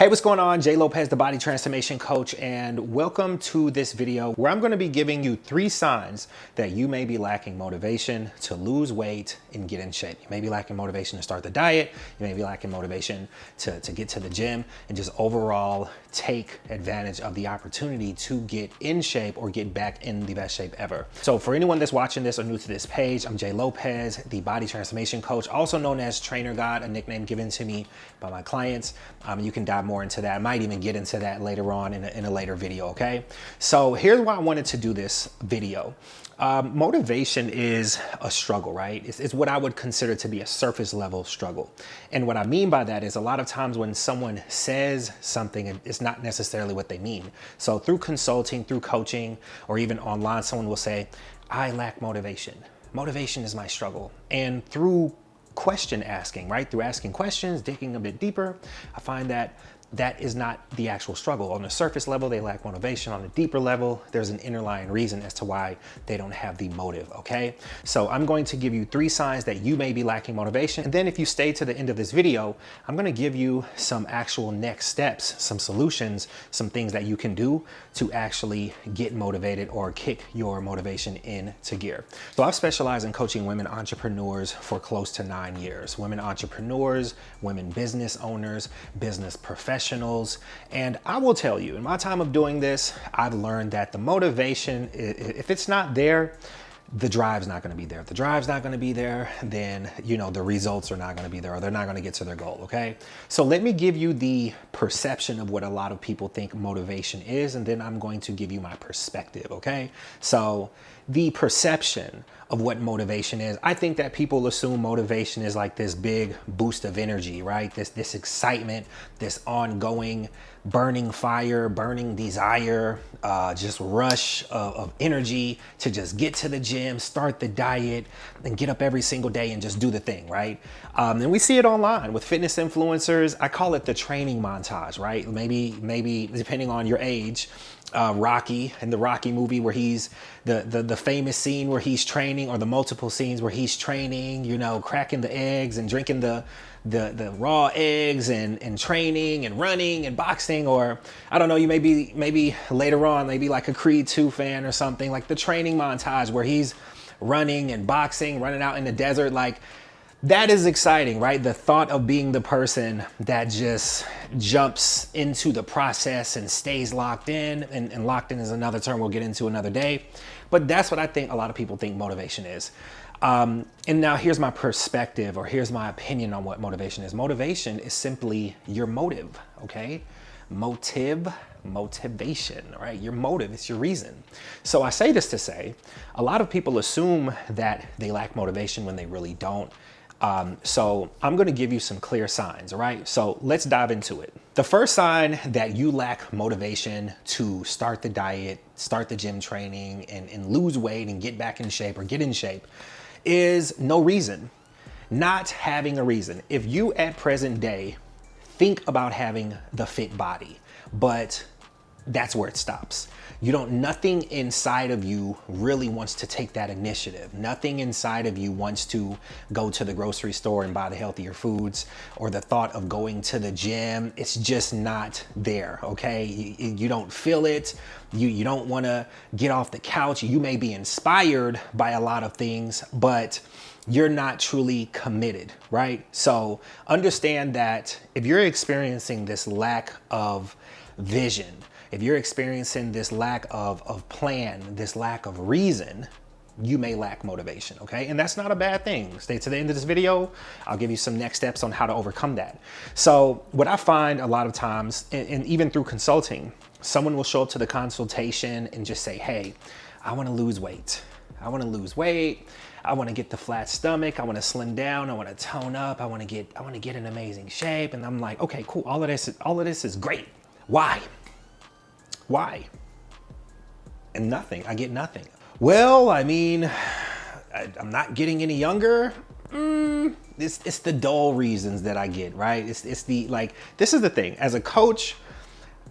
Hey, what's going on? Jay Lopez, the Body Transformation Coach, and welcome to this video where I'm going to be giving you 3 signs that you may be lacking motivation to lose weight and get in shape. You may be lacking motivation to start the diet. You may be lacking motivation to get to the gym and just overall take advantage of the opportunity to get in shape or get back in the best shape ever. So for anyone that's watching this or new to this page, I'm Jay Lopez, the Body Transformation Coach, also known as Trainer God, a nickname given to me by my clients. You can dive more into that. I might even get into that later on in a later video, okay? So here's why I wanted to do this video. Motivation is a struggle, right? It's what I would consider to be a surface level struggle. And what I mean by that is a lot of times when someone says something, it's not necessarily what they mean. So through consulting, through coaching, or even online, someone will say, I lack motivation. Motivation is my struggle. And through question asking, right? Through asking questions, digging a bit deeper, I find that that is not the actual struggle. On the surface level, they lack motivation. On a deeper level, there's an underlying reason as to why they don't have the motive, okay? So I'm going to give you 3 signs that you may be lacking motivation. And then if you stay to the end of this video, I'm gonna give you some actual next steps, some solutions, some things that you can do to actually get motivated or kick your motivation into gear. So I've specialized in coaching women entrepreneurs for close to 9 years. Women entrepreneurs, women business owners, business professionals. And I will tell you, in my time of doing this, I've learned that the motivation, if it's not there, the drive's not going to be there. If the drive's not going to be there, then, you know, the results are not going to be there, or they're not going to get to their goal, okay? So let me give you the perception of what a lot of people think motivation is, and then I'm going to give you my perspective, okay? So the perception of what motivation is, I think that people assume motivation is like this big boost of energy, right? This excitement, this ongoing burning fire, burning desire, just rush of energy to just get to the gym, start the diet, and get up every single day and just do the thing, right? And we see it online with fitness influencers. I call it the training montage, right? Maybe depending on your age, Rocky, in the Rocky movie where he's the famous scene where he's training, or the multiple scenes where he's training, you know, cracking the eggs and drinking the raw eggs and training and running and boxing. Or I don't know, you maybe later on, maybe like a Creed 2 fan or something, like the training montage where he's running and boxing, running out in the desert. Like, that is exciting, right? The thought of being the person that just jumps into the process and stays locked in, and locked in is another term we'll get into another day. But that's what I think a lot of people think motivation is. And now here's my perspective, or here's my opinion on what motivation is. Motivation is simply your motive, okay? Motivation, right? Your motive, it's your reason. So I say this to say, a lot of people assume that they lack motivation when they really don't. So I'm going to give you some clear signs, all right? So let's dive into it. The first sign that you lack motivation to start the diet, start the gym training, and lose weight and get back in shape or get in shape is no reason. Not having a reason. If you at present day think about having the fit body, but that's where it stops. Nothing inside of you really wants to take that initiative. Nothing inside of you wants to go to the grocery store and buy the healthier foods, or the thought of going to the gym. It's just not there, okay? You don't feel it. You don't want to get off the couch. You may be inspired by a lot of things, but you're not truly committed, right? So understand that if you're experiencing this lack of vision, if you're experiencing this lack of plan, this lack of reason, you may lack motivation, okay? And that's not a bad thing. Stay to the end of this video. I'll give you some next steps on how to overcome that. So what I find a lot of times, and even through consulting, someone will show up to the consultation and just say, hey, I want to lose weight. I want to lose weight. I want to get the flat stomach. I want to slim down. I want to tone up. I want to get in amazing shape. And I'm like, okay, cool. All of this is great. Why? And nothing. I get nothing. Well, I mean, I'm not getting any younger. It's the dull reasons that I get, right? It's the, like, this is the thing. As a coach,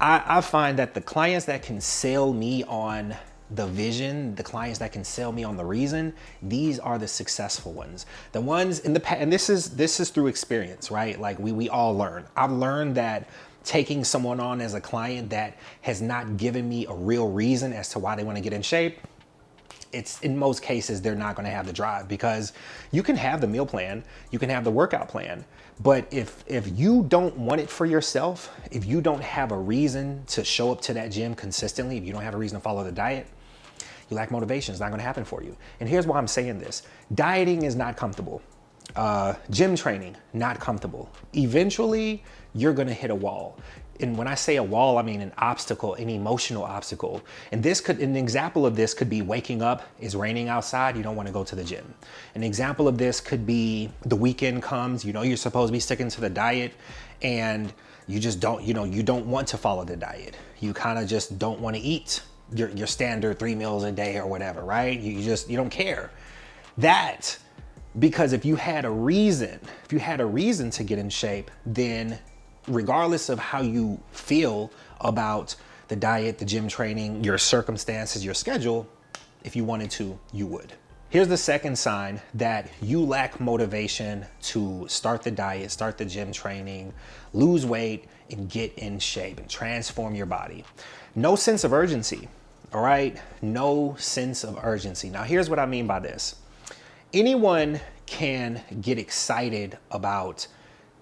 I find that the clients that can sell me on the vision, the clients that can sell me on the reason, these are the successful ones. The ones in the past, and this is through experience, right? Like we all learn. I've learned that taking someone on as a client that has not given me a real reason as to why they want to get in shape, it's in most cases, they're not going to have the drive, because you can have the meal plan, you can have the workout plan, but if you don't want it for yourself, if you don't have a reason to show up to that gym consistently, if you don't have a reason to follow the diet, you lack motivation. It's not going to happen for you. And here's why I'm saying this. Dieting is not comfortable. Gym training, not comfortable. Eventually, you're going to hit a wall. And when I say a wall, I mean an obstacle, an emotional obstacle. And an example of this could be waking up, it's raining outside, you don't want to go to the gym. An example of this could be the weekend comes, you know you're supposed to be sticking to the diet, and you just don't, you don't want to follow the diet. You kind of just don't want to eat your standard 3 meals a day or whatever, right? You don't care. Because if you had a reason to get in shape, then regardless of how you feel about the diet, the gym training, your circumstances, your schedule, if you wanted to, you would. Here's the second sign that you lack motivation to start the diet, start the gym training, lose weight, and get in shape and transform your body. No sense of urgency, all right? No sense of urgency. Now, here's what I mean by this. Anyone can get excited about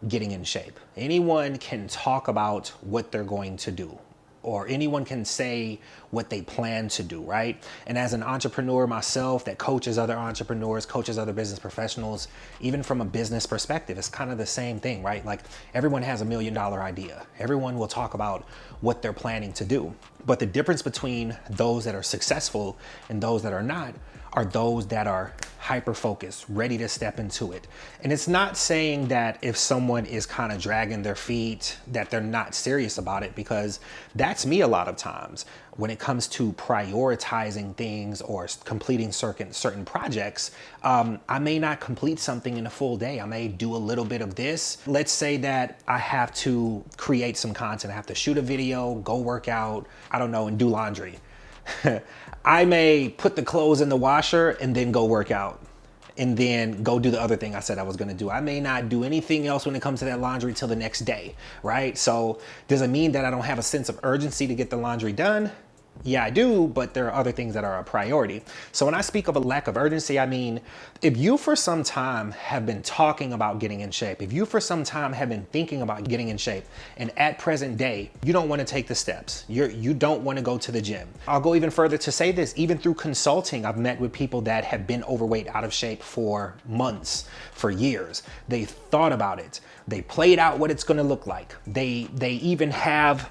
getting in shape. Anyone can talk about what they're going to do, or anyone can say what they plan to do, right? And as an entrepreneur myself that coaches other entrepreneurs, coaches other business professionals, even from a business perspective, it's kind of the same thing, right? Like everyone has $1 million idea. Everyone will talk about what they're planning to do. But the difference between those that are successful and those that are not are those that are hyper-focused, ready to step into it. And it's not saying that if someone is kind of dragging their feet, that they're not serious about it, because that's me a lot of times. When it comes to prioritizing things or completing certain projects, I may not complete something in a full day. I may do a little bit of this. Let's say that I have to create some content. I have to shoot a video, go work out, I don't know, and do laundry. I may put the clothes in the washer and then go work out and then go do the other thing I said I was going to do. I may not do anything else when it comes to that laundry till the next day, right? So does it mean that I don't have a sense of urgency to get the laundry done? Yeah, I do, but there are other things that are a priority. So when I speak of a lack of urgency, I mean, if you for some time have been talking about getting in shape, if you for some time have been thinking about getting in shape, and at present day, you don't want to take the steps, you don't want to go to the gym. I'll go even further to say this, even through consulting, I've met with people that have been overweight, out of shape for months, for years. They thought about it. They played out what it's going to look like. They even have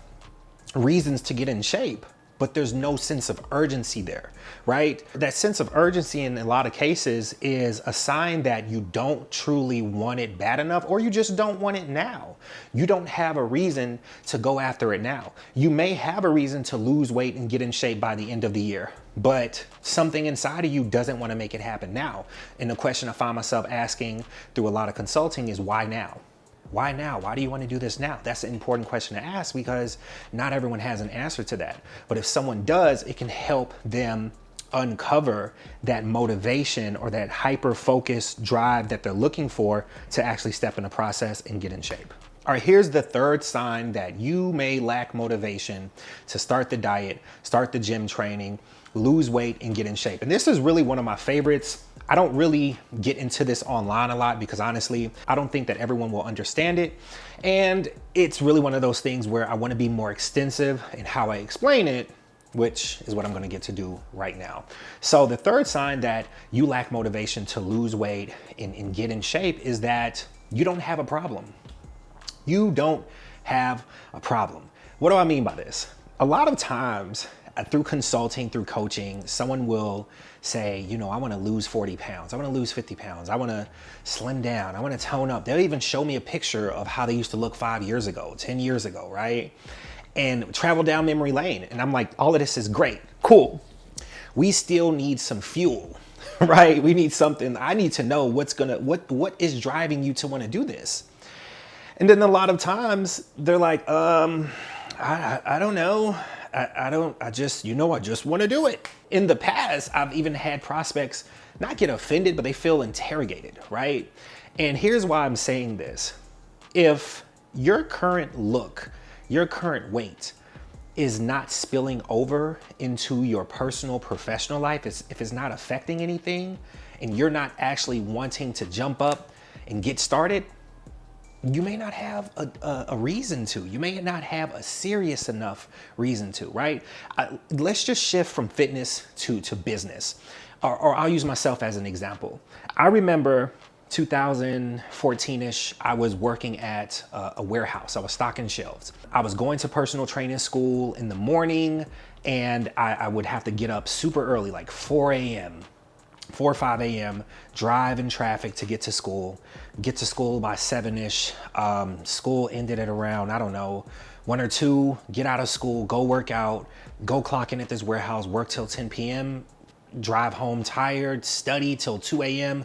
reasons to get in shape, but there's no sense of urgency there, right? That sense of urgency in a lot of cases is a sign that you don't truly want it bad enough, or you just don't want it now. You don't have a reason to go after it now. You may have a reason to lose weight and get in shape by the end of the year, but something inside of you doesn't want to make it happen now. And the question I find myself asking through a lot of consulting is, why now? Why now? Why do you want to do this now? That's an important question to ask, because not everyone has an answer to that. But if someone does, it can help them uncover that motivation or that hyper-focused drive that they're looking for to actually step in the process and get in shape. All right, here's the third sign that you may lack motivation to start the diet, start the gym training, lose weight, and get in shape. And this is really one of my favorites. I don't really get into this online a lot because honestly, I don't think that everyone will understand it. And it's really one of those things where I want to be more extensive in how I explain it, which is what I'm going to get to do right now. So the third sign that you lack motivation to lose weight and get in shape is that you don't have a problem. You don't have a problem. What do I mean by this? A lot of times through consulting, through coaching, someone will say, you know, I want to lose 40 pounds. I want to lose 50 pounds. I want to slim down. I want to tone up. They'll even show me a picture of how they used to look 5 years ago, 10 years ago, right? And travel down memory lane. And I'm like, all of this is great, cool. We still need some fuel, right? We need something. I need to know what is driving you to want to do this. And then a lot of times they're like, I don't know. I just want to do it. In the past, I've even had prospects not get offended, but they feel interrogated, right? And here's why I'm saying this. If your current look, your current weight is not spilling over into your personal, professional life, if it's not affecting anything and you're not actually wanting to jump up and get started, you may not have a reason to. You may not have a serious enough reason to, right? Let's just shift from fitness to business. Or I'll use myself as an example. I remember 2014-ish, I was working at a warehouse. I was stocking shelves. I was going to personal training school in the morning, and I would have to get up super early, like 4 a.m., 4 or 5 a.m., drive in traffic to get to school by 7-ish. School ended at around, I don't know, 1 or 2, get out of school, go work out, go clock in at this warehouse, work till 10 p.m., drive home tired, study till 2 a.m.,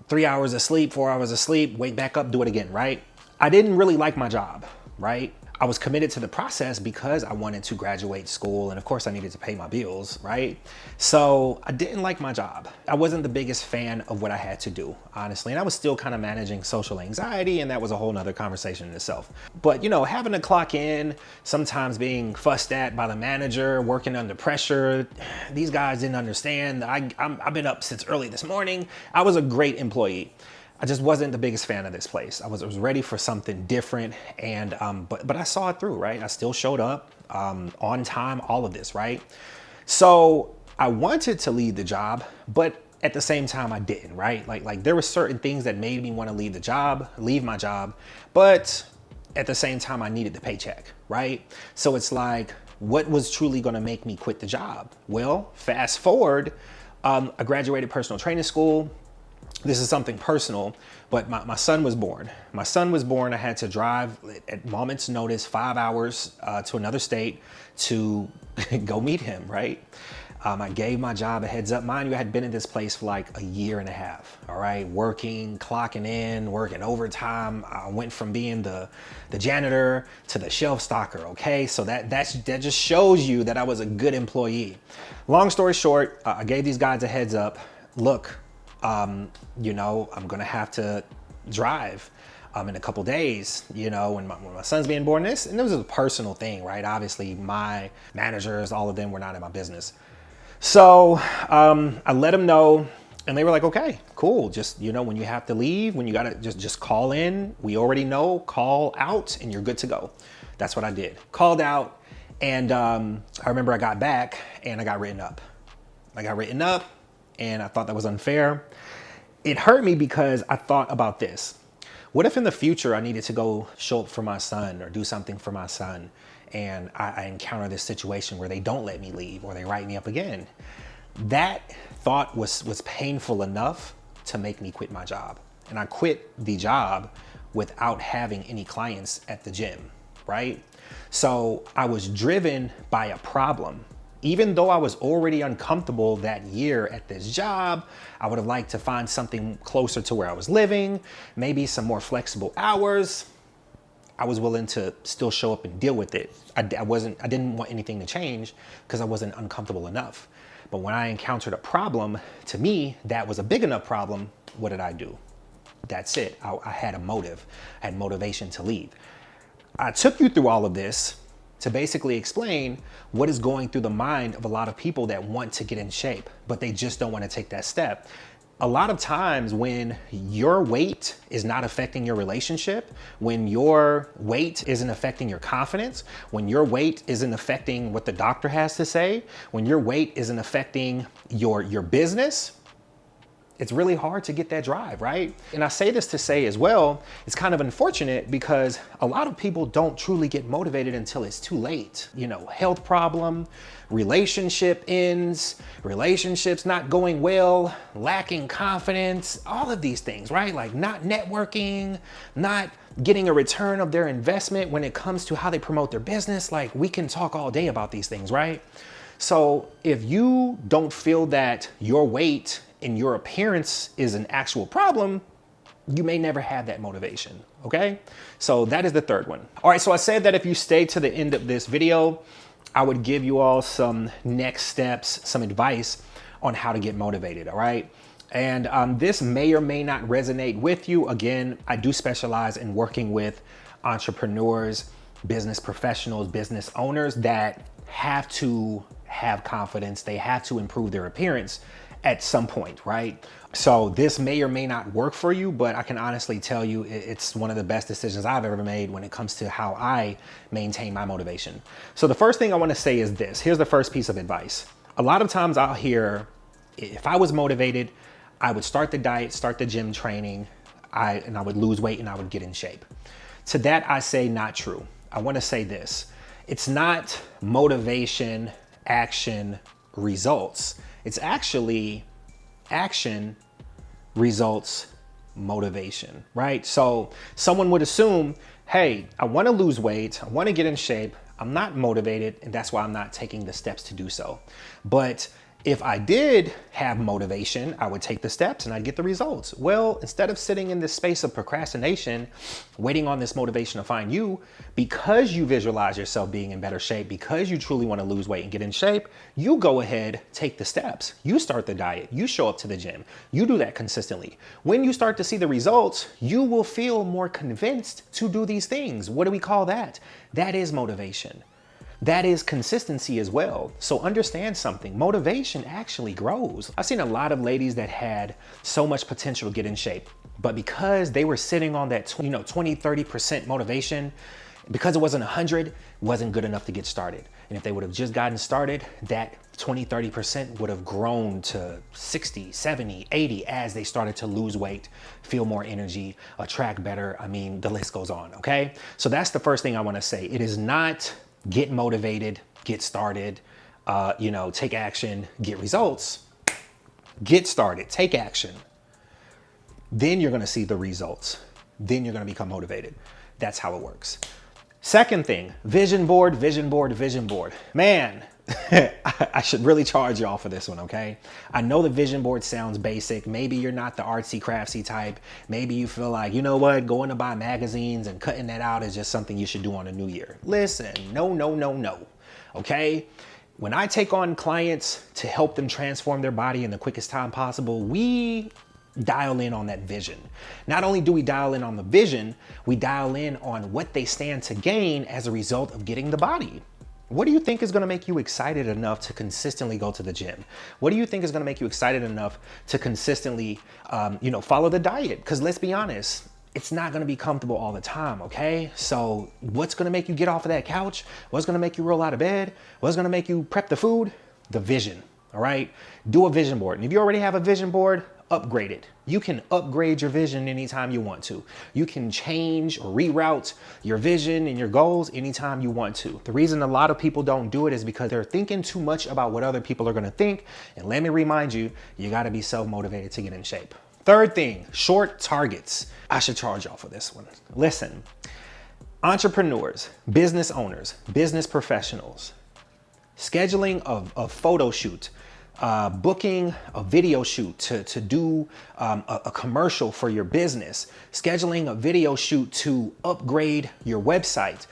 3 hours of sleep, 4 hours of sleep, wake back up, do it again, right? I didn't really like my job, right? I was committed to the process because I wanted to graduate school, and of course I needed to pay my bills, right? So I didn't like my job. I wasn't the biggest fan of what I had to do, honestly, and I was still kind of managing social anxiety, and that was a whole nother conversation in itself. But you know, having to clock in, sometimes being fussed at by the manager, working under pressure, these guys didn't understand. I've been up since early this morning. I was a great employee. I just wasn't the biggest fan of this place. I was ready for something different, and but I saw it through, right? I still showed up on time, all of this, right? So I wanted to leave the job, but at the same time I didn't, right? Like there were certain things that made me want to leave my job, but at the same time I needed the paycheck, right? So it's like, what was truly going to make me quit the job? Well, fast forward, I graduated personal training school. This is something personal, but my son was born. My son was born. I had to drive at moment's notice 5 hours to another state to go meet him, right? I gave my job a heads up. Mind you, I had been in this place for like a year and a half, all right? Working, clocking in, working overtime. I went from being the janitor to the shelf stocker, okay? So that just shows you that I was a good employee. Long story short, I gave these guys a heads up. Look, you know, I'm gonna have to drive in a couple days, you know, when my son's being born. And this was a personal thing, right? Obviously, my managers, all of them were not in my business. So I let them know, and they were like, okay, cool. Just, you know, when you have to leave, when you gotta just call in, we already know, call out, and you're good to go. That's what I did. Called out, and I remember I got back and I got written up. And I thought that was unfair. It hurt me because I thought about this. What if in the future I needed to go show up for my son or do something for my son, and I encounter this situation where they don't let me leave or they write me up again? That thought was painful enough to make me quit my job. And I quit the job without having any clients at the gym, right? So I was driven by a problem. Even though I was already uncomfortable that year at this job, I would have liked to find something closer to where I was living, maybe some more flexible hours. I was willing to still show up and deal with it. I didn't want anything to change because I wasn't uncomfortable enough. But when I encountered a problem, to me, that was a big enough problem. What did I do? That's it. I had a motive. I had motivation to leave. I took you through all of this to basically explain what is going through the mind of a lot of people that want to get in shape, but they just don't want to take that step. A lot of times when your weight is not affecting your relationship, when your weight isn't affecting your confidence, when your weight isn't affecting what the doctor has to say, when your weight isn't affecting your business, it's really hard to get that drive, right? And I say this to say as well, it's kind of unfortunate because a lot of people don't truly get motivated until it's too late. You know, health problem, relationship ends, relationships not going well, lacking confidence, all of these things, right? Like not networking, not getting a return of their investment when it comes to how they promote their business. Like we can talk all day about these things, right? So if you don't feel that your weight and your appearance is an actual problem, you may never have that motivation, okay? So that is the third one. All right, so I said that if you stay to the end of this video, I would give you all some next steps, some advice on how to get motivated, all right? And this may or may not resonate with you. Again, I do specialize in working with entrepreneurs business professionals, business owners that have to have confidence. They have to improve their appearance at some point, right? So this may or may not work for you, but I can honestly tell you it's one of the best decisions I've ever made when it comes to how I maintain my motivation. So the first thing I want to say is this. Here's the first piece of advice. A lot of times I'll hear, if I was motivated, I would start the diet, start the gym training, and I would lose weight and I would get in shape. To that, I say not true. I want to say this. It's not motivation, action, results. It's actually action, results, motivation, right? So someone would assume, hey, I want to lose weight. I want to get in shape. I'm not motivated, and that's why I'm not taking the steps to do so. But if I did have motivation, I would take the steps and I'd get the results. Well, instead of sitting in this space of procrastination, waiting on this motivation to find you, because you visualize yourself being in better shape, because you truly want to lose weight and get in shape, you go ahead, take the steps. You start the diet, you show up to the gym, you do that consistently. When you start to see the results, you will feel more convinced to do these things. What do we call that? That is motivation. That is consistency as well. So understand something, motivation actually grows. I've seen a lot of ladies that had so much potential to get in shape, but because they were sitting on that 20, 30% motivation, because it wasn't 100, wasn't good enough to get started. And if they would have just gotten started, that 20, 30% would have grown to 60, 70, 80 as they started to lose weight, feel more energy, attract better. I mean, the list goes on, okay? So that's the first thing I wanna say. It is not get motivated, get started, take action, get results. Get started, take action. Then you're gonna see the results. Then you're gonna become motivated. That's how it works. Second thing, vision board, vision board, vision board. Man, I should really charge y'all for this one, okay? I know the vision board sounds basic. Maybe you're not the artsy craftsy type. Maybe you feel like, you know what, going to buy magazines and cutting that out is just something you should do on a new year. Listen, no, okay? When I take on clients to help them transform their body in the quickest time possible, we dial in on that vision. Not only do we dial in on the vision, we dial in on what they stand to gain as a result of getting the body. What do you think is gonna make you excited enough to consistently go to the gym? What do you think is gonna make you excited enough to consistently, follow the diet? Because let's be honest, it's not gonna be comfortable all the time, okay? So what's gonna make you get off of that couch? What's gonna make you roll out of bed? What's gonna make you prep the food? The vision, all right? Do a vision board. And if you already have a vision board, upgrade it. You can upgrade your vision anytime you want to. You can change or reroute your vision and your goals anytime you want to. The reason a lot of people don't do it is because they're thinking too much about what other people are gonna think. And let me remind you, you gotta be self-motivated to get in shape. Third thing, short targets. I should charge y'all for this one. Listen, entrepreneurs, business owners, business professionals, scheduling a photo shoot, booking a video shoot to do a commercial for your business, scheduling a video shoot to upgrade your website,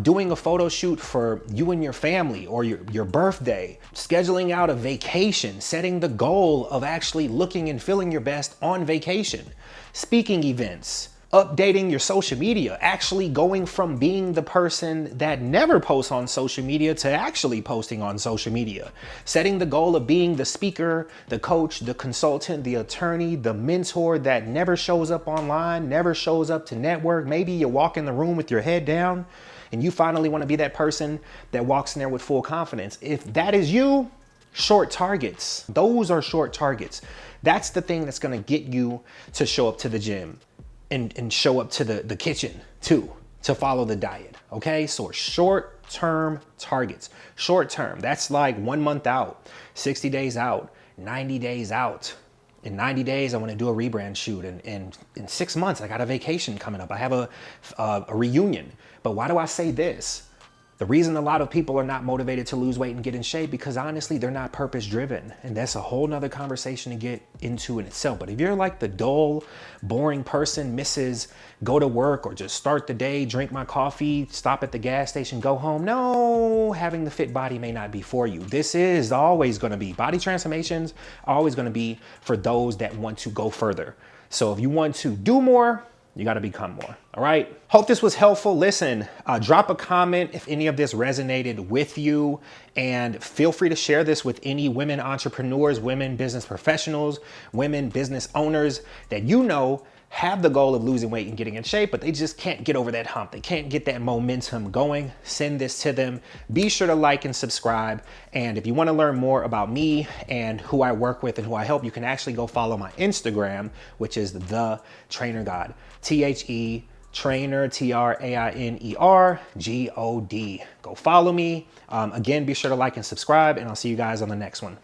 doing a photo shoot for you and your family or your birthday, scheduling out a vacation, setting the goal of actually looking and feeling your best on vacation, speaking events, updating your social media, actually going from being the person that never posts on social media to actually posting on social media, setting the goal of being the speaker, the coach, the consultant, the attorney, the mentor that never shows up online, never shows up to network. Maybe you walk in the room with your head down and you finally want to be that person that walks in there with full confidence. If that is you, short targets. Those are short targets. That's the thing that's going to get you to show up to the gym. And show up to the kitchen too, to follow the diet, okay? So short-term targets. Short-term, that's like 1 month out, 60 days out, 90 days out. In 90 days, I wanna do a rebrand shoot. And in 6 months, I got a vacation coming up. I have a reunion. But why do I say this? The reason a lot of people are not motivated to lose weight and get in shape, because honestly, they're not purpose driven. And that's a whole nother conversation to get into in itself. But if you're like the dull, boring person, Mrs. Go to work or just start the day, drink my coffee, stop at the gas station, go home. No, having the fit body may not be for you. This is always gonna be, body transformations are always gonna be for those that want to go further. So if you want to do more, You got to become more. All right. Hope this was helpful. Listen, drop a comment if any of this resonated with you, and feel free to share this with any women entrepreneurs, women business professionals, women business owners that you know have the goal of losing weight and getting in shape, but they just can't get over that hump. They can't get that momentum going. Send this to them. Be sure to like and subscribe. And if you want to learn more about me and who I work with and who I help, you can actually go follow my Instagram, which is The Trainer God. THE Trainer, TRAINER GOD. Go follow me. Again, be sure to like and subscribe, and I'll see you guys on the next one.